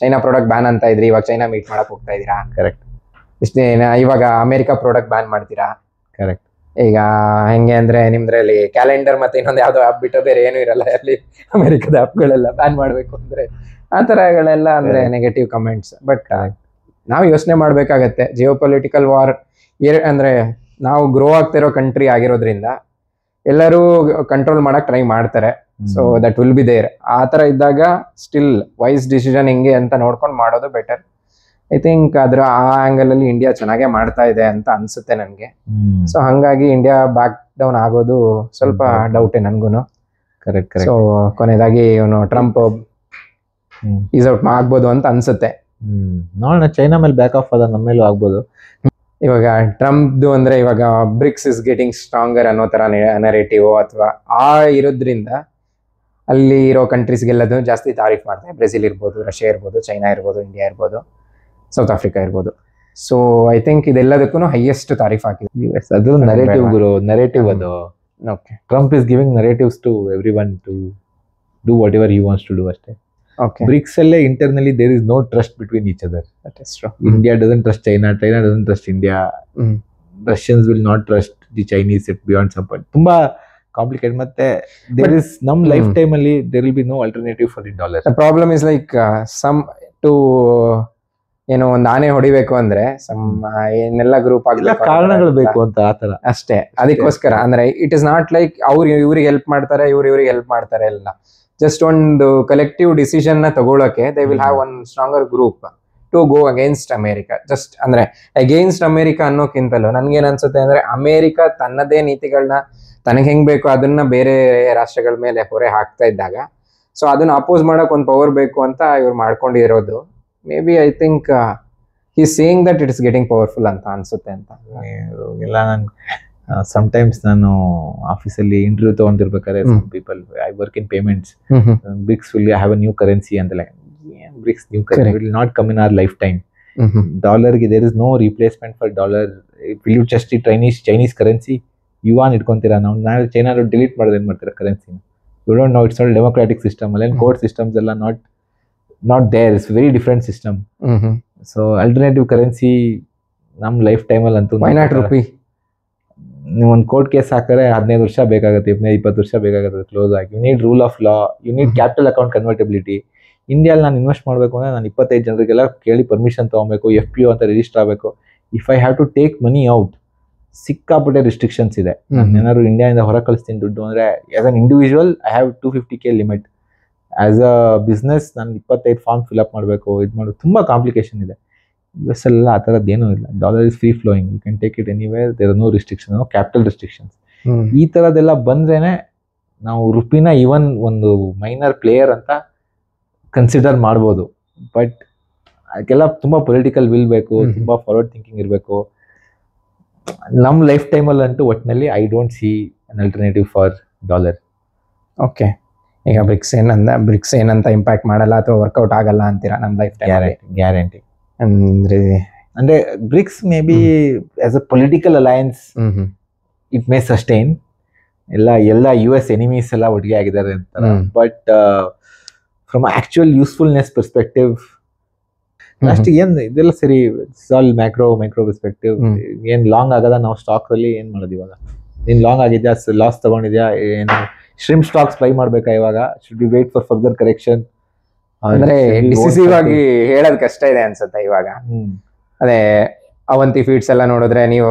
ಚೈನಾ ಪ್ರಾಡಕ್ಟ್ ಬ್ಯಾನ್ ಅಂತ ಇದ್ರಿ, ಇವಾಗ ಚೈನಾ ಮೀಟ್ ಮಾಡಕ್ ಹೋಗ್ತಾ ಇದೀರಾ. ಕರೆಕ್ಟ್. ಇಷ್ಟ ದಿನ ಇವಾಗ ಅಮೆರಿಕಾ ಪ್ರಾಡಕ್ಟ್ ಬ್ಯಾನ್ ಮಾಡ್ತೀರಾ. ಕರೆಕ್ಟ್. ಈಗ ಹೆಂಗೆ ಅಂದ್ರೆ ನಿಮ್ದ್ರಲ್ಲಿ ಕ್ಯಾಲೆಂಡರ್ ಮತ್ತೆ ಇನ್ನೊಂದು ಯಾವ್ದೋ ಆಪ್ ಬಿಟ್ಟು ಬೇರೆ ಏನು ಇರಲ್ಲ, ಅಲ್ಲಿ ಅಮೆರಿಕದ ಆಪ್ಗಳೆಲ್ಲ ಬ್ಯಾನ್ ಮಾಡ್ಬೇಕು ಅಂದ್ರೆ ಆ ತರಗಳೆಲ್ಲ ಅಂದ್ರೆ ನೆಗೆಟಿವ್ ಕಮೆಂಟ್ಸ್. ಬಟ್ ನಾವು ಯೋಚನೆ ಮಾಡ್ಬೇಕಾಗತ್ತೆ, ಜಿಯೋ ಪೊಲಿಟಿಕಲ್ ವಾರ್ ಅಂದ್ರೆ ನಾವು ಗ್ರೋ ಆಗ್ತಿರೋ ಕಂಟ್ರಿ ಆಗಿರೋದ್ರಿಂದ ಎಲ್ಲರೂ ಕಂಟ್ರೋಲ್ ಮಾಡಕ್ ಟ್ರೈ ಮಾಡ್ತಾರೆ. So that will be there. ಆ ತರ ಇದ್ದಾಗ ಸ್ಟಿಲ್ ವೈಸ್ ಡಿಸಿಷನ್ ಹೆಂಗೆ ಅಂತ ನೋಡ್ಕೊಂಡು ಮಾಡೋದು ಬೆಟರ್. ಐ ಥಿಂಕ್ ಆ ಆಂಗಲ್ ಅಲ್ಲಿ ಇಂಡಿಯಾ ಚೆನ್ನಾಗೇ ಮಾಡ್ತಾ ಇದೆ ಅಂತ ಅನ್ಸುತ್ತೆ ನನ್ಗೆ. ಸೊ ಹಂಗಾಗಿ ಇಂಡಿಯಾ ಬ್ಯಾಕ್ ಡೌನ್ ಆಗೋದು ಸ್ವಲ್ಪ ಡೌಟೇ ನನ್ಗೂನು. ಕರೆಕ್ಟ್. ಸೊ ಕೊನೆಯದಾಗಿ ಇವನು ಟ್ರಂಪ್ ಈಸ್ ಔಟ್ ಆಗ್ಬೋದು ಅಂತ ಅನ್ಸುತ್ತೆ. ನೋಡೋಣ, ಚೈನಾ ಮೇಲೆ ಬ್ಯಾಕ್ ಆಫ್ ಅದ, ನಮ್ಮ ಮೇಲೂ ಆಗ್ಬೋದು. ಇವಾಗ ಟ್ರಂಪ್ದು ಅಂದ್ರೆ ಇವಾಗ ಬ್ರಿಕ್ಸ್ ಇಸ್ ಗೆಟಿಂಗ್ ಸ್ಟ್ರಾಂಗರ್ ಅನ್ನೋ ತರ ನರೇಟಿವ್ ಅಥವಾ ಇರೋದ್ರಿಂದ ಅಲ್ಲಿ ಇರೋ ಕಂಟ್ರೀಸ್ಗೆಲ್ಲದು ಜಾಸ್ತಿ ತಾರೀಫ್ ಮಾಡ್ತಾರೆ. ಬ್ರೆಜಿಲ್ ಇರ್ಬೋದು, ರಷ್ಯಾ ಇರ್ಬೋದು, ಚೈನಾ ಇರ್ಬೋದು, ಇಂಡಿಯಾ ಇರ್ಬೋದು, ಸೌತ್ ಆಫ್ರಿಕಾ ಇರ್ಬೋದು. ಸೊ ಐ ಥಿಂಕ್ ಇದೆಲ್ಲದಕ್ಕೂ ಹೈಯೆಸ್ಟ್ ತಾರೀಫ್ ಆಗಿದೆ. ಅದು ನರೇಟಿವ್ ಅದು. Okay. Trump is giving narratives to everyone to do whatever he wants to do ಅಷ್ಟೇ. Okay. BRICS alle internally there is no trust between each other. That is true. India doesn't trust China doesn't trust India. Russians will not trust the Chinese beyond some point. Tumba complicated. Matte there is num lifetime alli there will be no alternative for the dollar. The problem is like some to ಏನೋ ಒಂದು ಆನೆ ಹೊಡಿಬೇಕು ಅಂದ್ರೆ ಏನೆಲ್ಲ ಗ್ರೂಪ್ ಆಗ್ಬೇಕು, ಕಾರಣಗಳು ಬೇಕು ಅಂತ ಆತರ ಅಷ್ಟೇ. ಅದಕ್ಕೋಸ್ಕರ ಅಂದ್ರೆ ಇಟ್ ಇಸ್ ನಾಟ್ ಲೈಕ್ ಅವ್ರು ಇವ್ರಿಗೆ ಹೆಲ್ಪ್ ಮಾಡ್ತಾರೆ, ಇವ್ರಿಗೆ ಹೆಲ್ಪ್ ಮಾಡ್ತಾರೆ ಎಲ್ಲ. ಜಸ್ಟ್ ಒಂದು ಕಲೆಕ್ಟಿವ್ ಡಿಸಿಷನ್ ನ ತಗೊಳಕ್ಕೆ they will have one stronger group. To go against America. Just ಅಂದ್ರೆ ಅಗೇನ್ಸ್ಟ್ ಅಮೇರಿಕಾ ಅನ್ನೋಕ್ಕಿಂತಲೂ ನನ್ಗೇನ್ ಅನ್ಸುತ್ತೆ ಅಂದ್ರೆ ಅಮೇರಿಕಾ ತನ್ನದೇ ನೀತಿಗಳನ್ನ ತನಗೆ ಹೆಂಗ್ ಬೇಕು ಅದನ್ನ ಬೇರೆ ರಾಷ್ಟ್ರಗಳ ಮೇಲೆ ಹೊರೆ ಹಾಕ್ತಾ ಇದ್ದಾಗ ಸೊ ಅದನ್ನ ಅಪೋಸ್ ಮಾಡಕ್ ಒಂದು ಪವರ್ ಬೇಕು ಅಂತ ಇವ್ರು ಮಾಡ್ಕೊಂಡಿರೋದು. May be I think he saying that it is getting powerful ಅಂತ ಅನ್ಸುತ್ತೆ ಅಂತ. ಇಲ್ಲ ನಾನು ಸಮಟೈಮ್ಸ್ ನಾನು ಆಫೀಸಲ್ಲಿ ಇಂಟರ್ವ್ಯೂ ತಗೊಂಡಿರ್ಬೇಕಾದ್ರೆ some people I work in payments BRICS will have a new currency ಅಂತೆಲ್ಲ. BRICS new currency will not come in our life time. ಡಾಲರ್ಗೆ there is no replacement for dollar. Will you just Chinese currency yuan ಇಟ್ಕೊಂತೀರಾ? ನಾವು ನಾಳೆ ಚೈನಾರು ಡಿಲೀಟ್ ಮಾಡೋದು ಏನು ಮಾಡ್ತೀರಾ ಕರೆನ್ಸಿನ? You don't know. It's all democratic system. ಅಲ್ಲೇನು ಕೋರ್ಟ್ ಸಿಸ್ಟಮ್ಸ್ ಎಲ್ಲ not there. It's very different system. So alternative currency ನಮ್ಮ ಲೈಫ್ ಟೈಮಲ್ಲಿ ಅಂತೂ ವೈ ನಾಟ್ ರುಪಿ? ನೀವು ಒಂದು ಕೋರ್ಟ್ ಕೇಸ್ ಹಾಕಿದ್ರೆ 15 ವರ್ಷ ಬೇಕಾಗುತ್ತೆ, 15-20 ವರ್ಷ ಬೇಕಾಗುತ್ತೆ ಕ್ಲೋಸ್ ಆಗಿ. You need rule of law, you need capital account convertibility. ಇಂಡಿಯಾದಲ್ಲಿ ನಾನು ಇನ್ವೆಸ್ಟ್ ಮಾಡಬೇಕು ಅಂದರೆ ನಾನು 25 ಜನರಿಗೆಲ್ಲ ಕೇಳಿ ಪರ್ಮಿಷನ್ ತೊಗೊಬೇಕು, FPO ಅಂತ ರಿಜಿಸ್ಟರ್ ಆಗಬೇಕು. If I have to take money out, ಸಿಕ್ಕಾಪಟ್ಟೆ ರಿಸ್ಟ್ರಿಕ್ಷನ್ಸ್ ಇದೆ. ನಾನು ಏನಾದ್ರು ಇಂಡಿಯಾದಿಂದ ಹೊರ ಕಳಿಸ್ತೀನಿ ದುಡ್ಡು ಅಂದರೆ as an individual I have 250K limit. As a business ನಾನು 25 ಫಾರ್ಮ್ ಫಿಲ್ಅಪ್ ಮಾಡಬೇಕು, ಇದು ಮಾಡೋದು ತುಂಬ ಕಾಂಪ್ಲಿಕೇಶನ್ ಇದೆ. US ಎಲ್ಲ ಆ ಥರದ್ದೇನೂ ಇಲ್ಲ. Dollar is free flowing, you can take it anywhere, there are no restriction, no capital restrictions. ಈ ಥರದ್ದೆಲ್ಲ ಬಂದ್ರೇ ನಾವು ರುಪಿನ ಈವನ್ ಒಂದು ಮೈನರ್ ಪ್ಲೇಯರ್ ಅಂತ ಕನ್ಸಿಡರ್ ಮಾಡ್ಬೋದು. ಬಟ್ ಅದಕ್ಕೆಲ್ಲ ತುಂಬ ಪೊಲಿಟಿಕಲ್ ವಿಲ್ ಬೇಕು, ತುಂಬ ಫಾರ್ವರ್ಡ್ ಥಿಂಕಿಂಗ್ ಇರಬೇಕು. ನಮ್ಮ ಲೈಫ್ ಟೈಮಲ್ಲಂತೂ ಒಟ್ಟಿನಲ್ಲಿ I don't see an alternative for dollar. Okay, ಈಗ ಬ್ರಿಕ್ಸ್ ಏನಂತ ಇಂಪ್ಯಾಕ್ಟ್ ಮಾಡಲ್ಲ ಅಥವಾ ವರ್ಕೌಟ್ ಆಗಲ್ಲ ಅಂತೀರಾ ನಮ್ಮ ಲೈಫ್ ಟೈಮ್? ಗ್ಯಾರಂಟಿ. ಅಂದ್ರೆ BRICS maybe as a political alliance it may sustain. ಎಲ್ಲ US ಎನಿಮೀಸ್ ಎಲ್ಲ ಒಟ್ಟಿಗೆ ಆಗಿದ್ದಾರೆ ಅಂತ. But from actual usefulness perspective ಲಾಸ್ಟಿಗೆ ಏನು ಇದೆಲ್ಲ ಸರಿ. All micro perspective. ಏನು ಲಾಂಗ್ ಆಗದ ನಾವು ಸ್ಟಾಕ್ ಅಲ್ಲಿ ಏನು ಮಾಡೋದು ಇವಾಗ? ನೀನು ಲಾಂಗ್ ಆಗಿದ್ಯಾ, ಲಾಸ್ ತಗೊಂಡಿದ್ಯಾ? ಏನು ಶ್ರಿಮ್ ಸ್ಟಾಕ್ಸ್ ಬೈ ಮಾಡ್ಬೇಕಾ ಇವಾಗ? Should be wait for further correction? ಅಂದ್ರೆ ಡಿಸಿಸಿವ್ ಆಗಿ ಹೇಳೋದ್ ಕಷ್ಟ ಇದೆ ಅನ್ಸುತ್ತೆ ಇವಾಗ. ಅದೇ ಅವಂತಿ ಫೀಡ್ಸ್ ಎಲ್ಲ ನೋಡಿದ್ರೆ ನೀವು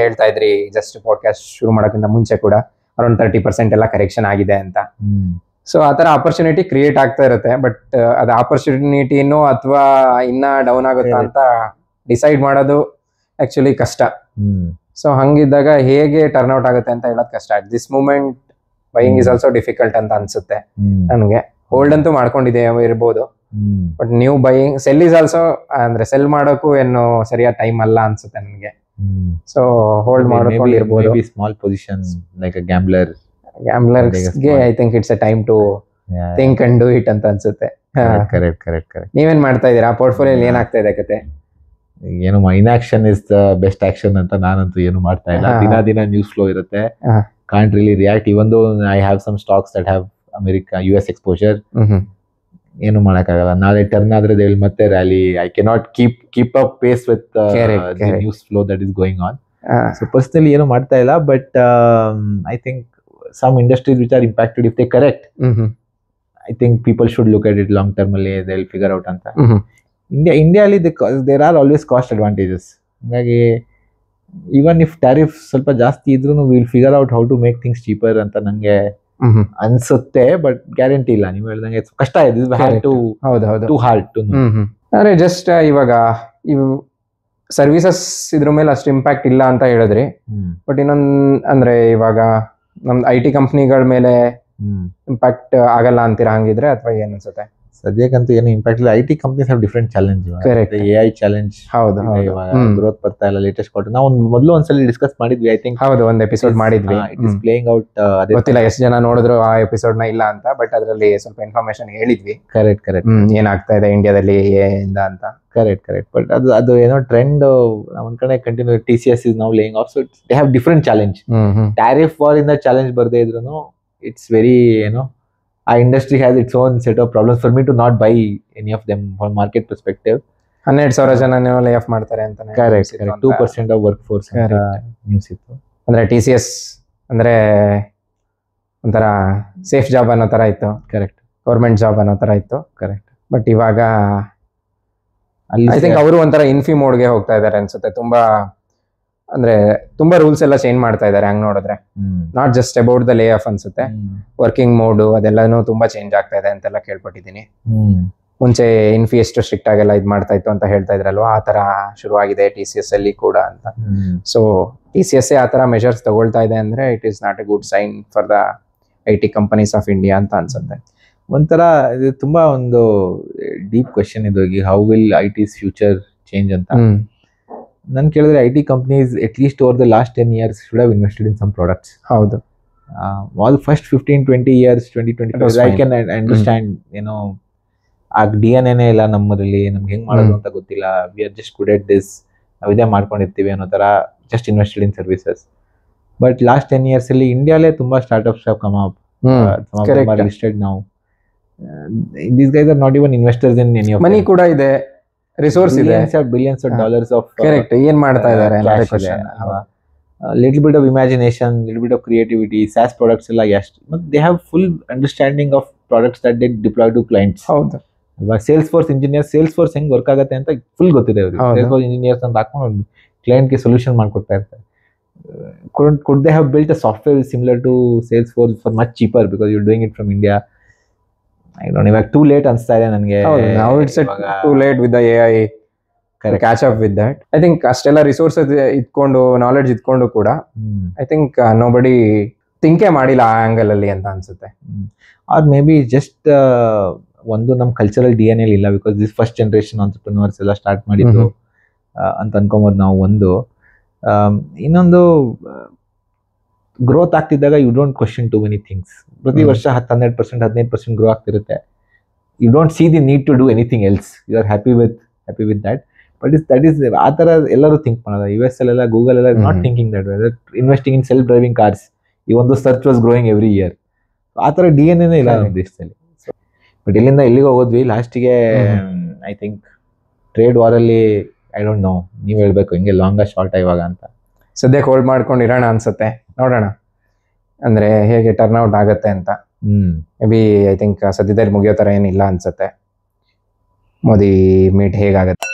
ಹೇಳ್ತಾ ಇದ್ರಿ ಜಸ್ಟ್ ಪಾಡ್ಕಾಸ್ಟ್ ಶುರು ಮಾಡೋಕ್ಕಿಂತ ಮುಂಚೆ ಕೂಡ ಅರೌಂಡ್ 30% ಎಲ್ಲ ಕರೆಕ್ಷನ್ ಆಗಿದೆ ಅಂತ. ಸೊ ಆ ತರ ಆಪರ್ಚುನಿಟಿ ಕ್ರಿಯೇಟ್ ಆಗ್ತಾ ಇರುತ್ತೆ. ಬಟ್ ಅದು ಆಪರ್ಚುನಿಟಿನೋ ಅಥವಾ ಇನ್ನ ಡೌನ್ ಆಗುತ್ತಾ ಅಂತ ಡಿಸೈಡ್ ಮಾಡೋದು ಆಕ್ಚುಲಿ ಕಷ್ಟ. ಸೊ ಹಂಗಿದ್ದಾಗ ಹೇಗೆ ಟರ್ನ್ ಔಟ್ ಆಗುತ್ತೆ ಅಂತ ಹೇಳೋದು ಕಷ್ಟ. At this moment buying is also difficult ಅಂತ ಅನ್ಸುತ್ತೆ ನನ್ಗೆ. ಹೋಲ್ಡ್ ಅಂತೂ ಮಾಡ್ಕೊಂಡಿದೆ ಇರ್ಬೋದು, but new buying sell is also ಅಂದ್ರೆ ಸೆಲ್ ಮಾಡೋಕ್ಕೂ ಏನು ಸರಿಯಾದ ಟೈಮ್ ಅಲ್ಲ ಅನ್ಸುತ್ತೆ ನನಗೆ. ಸೊ ಹೋಲ್ಡ್ ಮಾಡ್ಕೊಂಡಿರ್ಬೋದು. ಸ್ಮಾಲ್ ಪೊಸಿಷನ್ ಲೈಕ್ ಅ ಗ್ಯಾಮ್ಲರ್ಸ್ಗೆ I think it's a time to think and do it ಅಂತ ಅನ್ಸುತ್ತೆ. ಕರೆಕ್ಟ್. ನೀವೇನ್ ಮಾಡ್ತಾ ಇದೀರಾ? ಪೋರ್ಟ್ಫೋಲಿಯೋ ಏನಾಗ್ತಾ ಇದೆ ಕತೆ? ಏನು inaction is the best action ಅಂತ ನಾನಂತೂ ಏನು ಮಾಡ್ತಾ ಇಲ್ಲ. ದಿನ ನ್ಯೂಸ್ ಫ್ಲೋ ಇರುತ್ತೆ. Can't really react. Even though I have some stocks that have US exposure. ಏನು ಮಾಡಕ್ಕಾಗಲ್ಲ. ನಾಳೆ ಟರ್ನ್ ಆದ್ರೆ ದೇ ವಿಲ್ ಮತ್ತೆ rally. I cannot keep up pace with the news flow that is going on. So personally ಏನು ಮಾಡ್ತಾ ಇಲ್ಲ. But I think some industries which are impacted, if they correct, I think people should look at it long term ಅಲ್ಲಿ. ದೇ ವಿಲ್ ಫಿಗರ್ ಔಟ್ ಅಂತ. ಇಂಡಿಯಾಲಿ there are always cost advantages. ಹಾಗಾಗಿ ಈವನ್ ಇಫ್ ಟ್ಯಾರಿಫ್ ಸ್ವಲ್ಪ ಜಾಸ್ತಿ ಇದ್ರೂ will figure out how to make things cheaper ಅಂತ ನಂಗೆ ಅನ್ಸುತ್ತೆ. ಬಟ್ ಗ್ಯಾರಂಟಿ ಇಲ್ಲ. ನೀವು ಹೇಳ್ದಂಗೆ ಕಷ್ಟ ಇದೆ. Too hard to know. ಅಂದ್ರೆ ಜಸ್ಟ್ ಇವಾಗ ಇವು ಸರ್ವಿಸಸ್ ಇದ್ರ ಮೇಲೆ ಅಷ್ಟು ಇಂಪ್ಯಾಕ್ಟ್ ಇಲ್ಲ ಅಂತ ಹೇಳಿದ್ರಿ. ಬಟ್ ಇನ್ನೊಂದ್ ಅಂದ್ರೆ ಇವಾಗ ನಮ್ದು IT ಕಂಪ್ನಿಗಳ ಮೇಲೆ ಇಂಪ್ಯಾಕ್ಟ್ ಆಗಲ್ಲ ಅಂತೀರಾ ಹಂಗಿದ್ರೆ, ಅಥವಾ ಏನ್ ಅನ್ಸುತ್ತೆ? ಸದ್ಯಕ್ಕಂತೂ ಏನು ಇಂಪ್ಯಾಕ್ಟ್ ಇಲ್ಲ. IT companies have different challenge. AI challenge growth ಬರ್ತಾ ಇಲ್ಲ. ಲೇಟೆಸ್ಟ್ ಕ್ವಾರ್ಟರ್ ನಾವು ಮೊದಲು ಒಂದ್ಸಲ ಡಿಸ್ಕಸ್ ಮಾಡಿದ್ವಿ. ಐ ಥಿಂಕ್ ಒಂದು ಎಪಿಸೋಡ್ ಮಾಡಿದ್ವಿ. It is playing out. ಗೊತ್ತಿಲ್ಲ ಎಷ್ಟು ಜನ ನೋಡಿದ್ರು ಆ ಎಪಿಸೋಡ್ ನ ಇಲ್ಲ ಅಂತ, ಬಟ್ ಅದರಲ್ಲಿ ಸ್ವಲ್ಪ ಇನ್ಫಾರ್ಮೇಶನ್ ಹೇಳಿದ್ವಿ. ಕರೆಕ್ಟ್ ಏನಾಗ್ತಾ ಇದೆ ಇಂಡಿಯಾದಲ್ಲಿ ಅಂತ. ಕರೆಕ್ಟ್ ಬಟ್ ಅದು ಏನೋ ಟ್ರೆಂಡ್ ಒಂದ್ ಕಡೆ continue. TCS is now laying off. So they have different challenge. Tariff war ಇಂದ ಚಾಲೆಂಜ್ ಬರ್ದೇ ಇದ್ರು ಇಟ್ಸ್ ವೆರಿ ಆ industry has its own set of problems for me to not buy any of them from market perspective. 12,000 ಜನ ಲೇ ಆಫ್ ಮಾಡ್ತಾರೆ ಅಂತ. Correct 2% of workforce news ಇತ್ತು. ಅಂದ್ರೆ TCS ಅಂದ್ರೆ ಒಂಥರ ಸೇಫ್ ಜಾಬ್ ಅನ್ನೋ ತರ ಇತ್ತು. ಕರೆಕ್ಟ್. ಗೌರ್ಮೆಂಟ್ ಜಾಬ್ ಅನ್ನೋ ತರ ಇತ್ತು. ಕರೆಕ್ಟ್. ಬಟ್ ಇವಾಗ ಐ ಥಿಂಕ್ ಅವರು ಒಂಥರ ಇನ್ಫಿ ಮೋಡ್ಗೆ ಹೋಗ್ತಾ ಇದಾರೆ ಅನ್ಸುತ್ತೆ. ತುಂಬಾ ರೂಲ್ಸ್ ಎಲ್ಲ ಚೇಂಜ್ ಮಾಡ್ತಾ ಇದಾರೆ ಹಂಗ್ ನೋಡಿದ್ರೆ. Not just about the lay off ಅನ್ಸುತ್ತೆ. ವರ್ಕಿಂಗ್ ಮೋಡ್ ಅದೆಲ್ಲಾನು ತುಂಬಾ ಚೇಂಜ್ ಆಗ್ತಾ ಇದೆ ಅಂತೆಲ್ಲ ಕೇಳ್ಪಟ್ಟಿದ್ದೀನಿ. ಮುಂಚೆ ಇನ್ಫಿ ಎಷ್ಟು ಸ್ಟ್ರಿಕ್ಟ್ ಆಗೆಲ್ಲ ಇದು ಮಾಡ್ತಾ ಇತ್ತು ಅಂತ ಹೇಳ್ತಾ ಇದ್ರಲ್ವಾ, ಆ ಥರ ಶುರುವಾಗಿದೆ TCS ಅಲ್ಲಿ ಕೂಡ ಅಂತ. ಸೊ TCS ಆ ಥರ ಮೆಷರ್ಸ್ ತಗೊಳ್ತಾ ಇದೆ ಅಂದರೆ it is not a good sign for the IT companies of India ಅಂತ ಅನ್ಸುತ್ತೆ. ಒಂಥರ ಇದು ತುಂಬಾ ಒಂದು ಡೀಪ್ ಕ್ವೆಶನ್ ಇದು, how will IT's future change ಅಂತ. ನನ್ ಕೇಳಿದ್ರೆ IT companies at least over the last 10 years should have invested in some products. ಹೌದು, all first 15-20 years 20-25 I can understand. ಏನೋ ಆ DNA ಇಲ್ಲ ನಮ್ಮಲ್ಲಿ, ನಮ್ಗೆ ಹೆಂಗ್ ಮಾಡೋದು ಅಂತ ಗೊತ್ತಿಲ್ಲ, we are just good at this, ನಾವು ಇದೇ ಮಾಡ್ಕೊಂಡಿರ್ತೀವಿ ಅನ್ನೋ ತರ just invested in services. But last 10 years ಅಲ್ಲಿ ಇಂಡಿಯಾಲೇ ತುಂಬಾ startups have come up, listed now. These guys are not even investors in any of ಮನಿ ಕೂಡ ಇದೆ, ರಿಸೋರ್ಸ್ ಇದೆ, billions of dollars of correct. ಏನ್ ಮಾಡ್ತಾ ಇದ್ದಾರೆ? little bit of imagination, little bit of creativity. SaaS products ಎಲ್ಲ ಎಷ್ಟು, they have full understanding of products that they deploy to clients. ಹೌದು ಅಲ್ವಾ? Salesforce engineers, Salesforce ಹೆಂಗ್ ವರ್ಕ್ ಆಗುತ್ತೆ ಅಂತ ಫುಲ್ ಗೊತ್ತಿದೆ ಅವ್ರಿಗೆ. Salesforce engineers ಅಂತ ಹಾಕೊಂಡು ಕ್ಲೈಂಟ್ಗೆ ಸೊಲ್ಯೂಷನ್ ಮಾಡ್ಕೊಡ್ತಾ ಇರ್ತಾರೆ. Could they have built a software similar to Salesforce for much cheaper because you're doing it from India? I don't know, ಇವಾಗ ಟೂ ಲೇಟ್ ಅನ್ಸ್ತಾ ಇದೆ ನನಗೆ. now it's too late with the AI to catch up with that. I think ಅಷ್ಟೆಲ್ಲ ರಿಸೋರ್ಸಸ್ ಇಟ್ಕೊಂಡು, ನಾಲೆಡ್ಜ್ ಇಟ್ಕೊಂಡು ಕೂಡ ಐ ಥಿಂಕ್ ನೋಬಡಿ ಥಿಂಕೇ ಮಾಡಿಲ್ಲ ಆ ಆಂಗಲ್ ಅಲ್ಲಿ ಅಂತ ಅನ್ಸುತ್ತೆ. ಆರ್ ಮೇ ಬಿ ಜಸ್ಟ್ ಒಂದು ನಮ್ಮ ಕಲ್ಚರಲ್ DNA ಇಲ್ಲ, because this first generation entrepreneurs ಎಲ್ಲ ಸ್ಟಾರ್ಟ್ ಮಾಡಿದ್ದು ಅಂತ ಅನ್ಕೊಬೋದು ನಾವು. ಒಂದು ಇನ್ನೊಂದು ಗ್ರೋತ್ ಆಗ್ತಿದ್ದಾಗ you don't question too many things. ಪ್ರತಿ ವರ್ಷ 10-12%, 15% ಗ್ರೋ ಆಗ್ತಿರುತ್ತೆ. You don't see the need to do anything else. You are happy with that. But that is ಆ ಥರ ಎಲ್ಲರೂ ಥಿಂಕ್ ಮಾಡೋದು. US ಅಲ್ಲೆಲ್ಲ, ಗೂಗಲ್ ಎಲ್ಲ not thinking that way, investing in self driving cars. ಈ ಒಂದು search was growing every year. ಆ ಥರ DNA ಇಲ್ಲ ನಮ್ಮ ದೇಶದಲ್ಲಿ. ಬಟ್ ಇಲ್ಲಿಂದ ಎಲ್ಲಿಗೆ ಹೋಗೋದ್ವಿ ಲಾಸ್ಟಿಗೆ? ಐ ಥಿಂಕ್ ಟ್ರೇಡ್ ವಾರಲ್ಲಿ, ಐ ಡೋಂಟ್ ನೋ, ನೀವು ಹೇಳ್ಬೇಕು ಹಿಂಗೆ ಲಾಂಗ ಶಾರ್ಟ್ ಇವಾಗ ಅಂತ. ಸದ್ಯಕ್ಕೆ ಹೋಲ್ಡ್ ಮಾಡ್ಕೊಂಡು ಇರೋಣ ಅನ್ಸುತ್ತೆ, ನೋಡೋಣ ಅಂದ್ರೆ ಹೇಗೆ ಟರ್ನ್ ಔಟ್ ಆಗುತ್ತೆ ಅಂತ. ಮೇ ಬಿ ಐ ಥಿಂಕ್ ಸದ್ಯದಲ್ಲಿ ಮುಗಿಯೋ ಥರ ಏನಿಲ್ಲ ಅನ್ಸುತ್ತೆ. ಮೋದಿ ಮೀಟ್ ಹೇಗಾಗುತ್ತೆ.